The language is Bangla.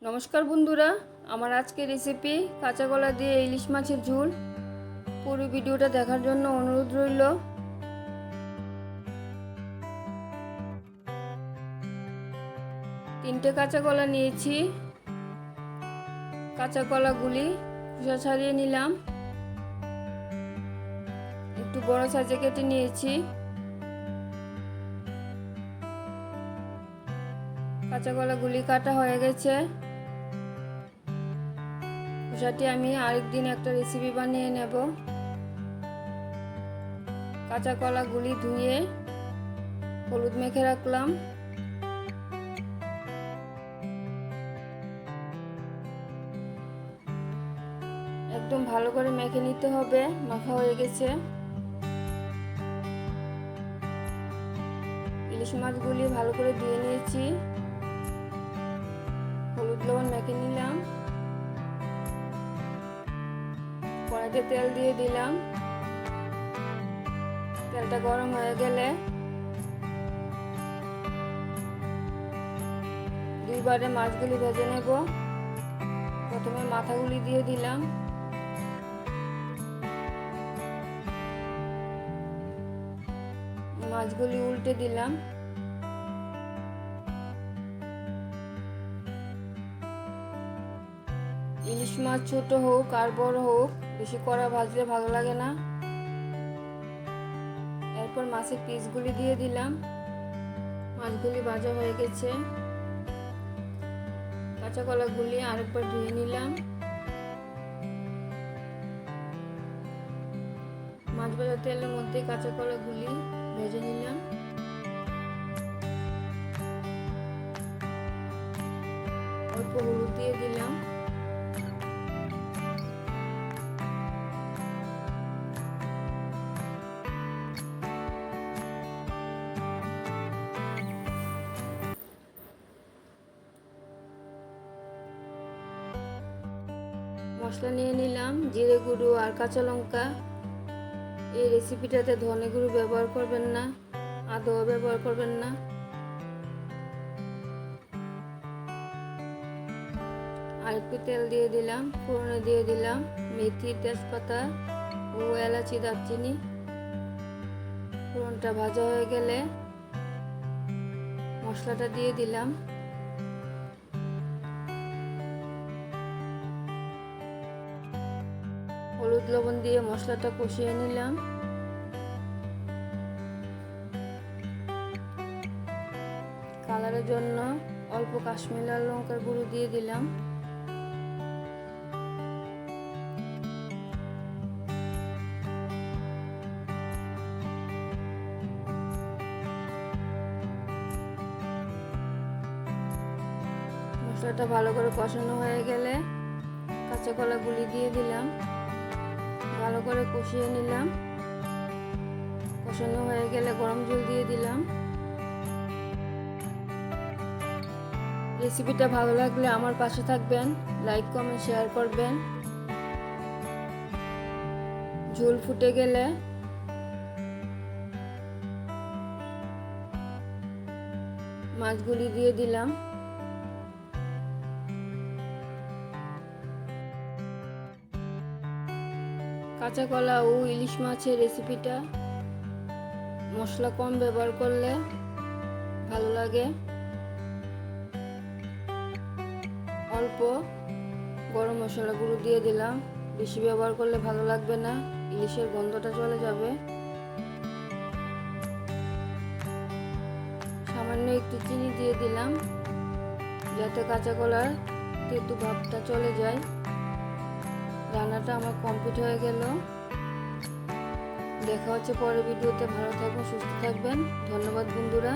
নমস্কার বন্ধুরা, আমার আজকের রেসিপি কাঁচা কলা দিয়ে ইলিশ মাছের ঝোল। পুরো ভিডিওটা দেখার জন্য অনুরোধ রইল। তিনটে কাঁচা কলা নিয়েছি। কাঁচা কলাগুলি খোসা ছাড়িয়ে নিলাম। একটু বড় সাইজে কেটে নিয়েছি। কাঁচা কলাগুলি কাটা হয়ে গেছে। খোসাটি আমি আরেকদিন একটা রেসিপি বানিয়ে নেব। কাঁচা কলাগুলি ধুয়ে হলুদ মেখে রাখলাম। একদম ভালো করে মেখে নিতে হবে। মাখা হয়ে গেছে। ইলিশ মাছগুলি ভালো করে ধুয়ে নিয়েছি। হলুদ লবণ মেখে নিলাম। কড়াইতে তেল দিয়ে দিলাম। তেলটা গরম হয়ে গেলে দুইবারে মাছগুলি ভেজে নেব। প্রথমে মাথাগুলি দিয়ে দিলাম। মাছগুলি উল্টে দিলাম। ইলিশ মাছ ছোট হোক আর বড় হোক, বেশি কড়া ভাজলে ভালো লাগে না। এরপর মাছের পিসগুলি দিয়ে দিলাম। মাছগুলি ভাজা হয়ে গেছে। কাঁচা কলাগুলি আরেকবার ধুয়ে নিলাম। মাছ ভাজা তেলের মধ্যে কাঁচা কলাগুলি ভেজে নিলাম। অল্প হলুদ দিয়ে দিলাম। মশলা নিয়ে নিলাম, জিরে গুঁড়ো আর কাঁচা লঙ্কা। এই রেসিপিটাতে ধনে গুঁড়ো ব্যবহার করবেন না, আদাও ব্যবহার করবেন না। আর একটু তেল দিয়ে দিলাম। ফোড়নে দিয়ে দিলাম মেথি, তেজপাতা ও এলাচি, দারচিনি। ফোড়নটা ভাজা হয়ে গেলে মশলাটা দিয়ে দিলাম। হলুদ লবণ দিয়ে মশলাটা কষিয়ে নিলাম। কালারের জন্য অল্প কাশ্মীরি লাল লঙ্কার গুঁড়ো দিয়ে দিলাম। মশলাটা ভালো করে কষানো হয়ে গেলে কাঁচা কলাগুলি দিয়ে দিলাম। ভালো করে কষিয়ে নিলাম। কষানো হয়ে গেলে গরম জল দিয়ে দিলাম। রেসিপিটা ভালো লাগলে আমার পাশে থাকবেন, লাইক কমেন্ট শেয়ার করবেন। ঝোল ফুটে গেলে মাছগুলি দিয়ে দিলাম। কাঁচা কলা ও ইলিশ মাছের রেসিপিটা মশলা কম ব্যবহার করলে ভালো লাগে। অল্প গরম মশলা গুঁড়ো দিয়ে দিলাম। বেশি ব্যবহার করলে ভালো লাগবে না, ইলিশের গন্ধটা চলে যাবে। সামান্য একটু চিনি দিয়ে দিলাম যাতে কাঁচা কলার তেঁতু ভাবটা চলে যায়। রান্নাটা আমার কমপ্লিট হয়ে গেল। দেখা হচ্ছে পরের ভিডিওতে। ভালো থাকবেন, সুস্থ থাকবেন। ধন্যবাদ বন্ধুরা।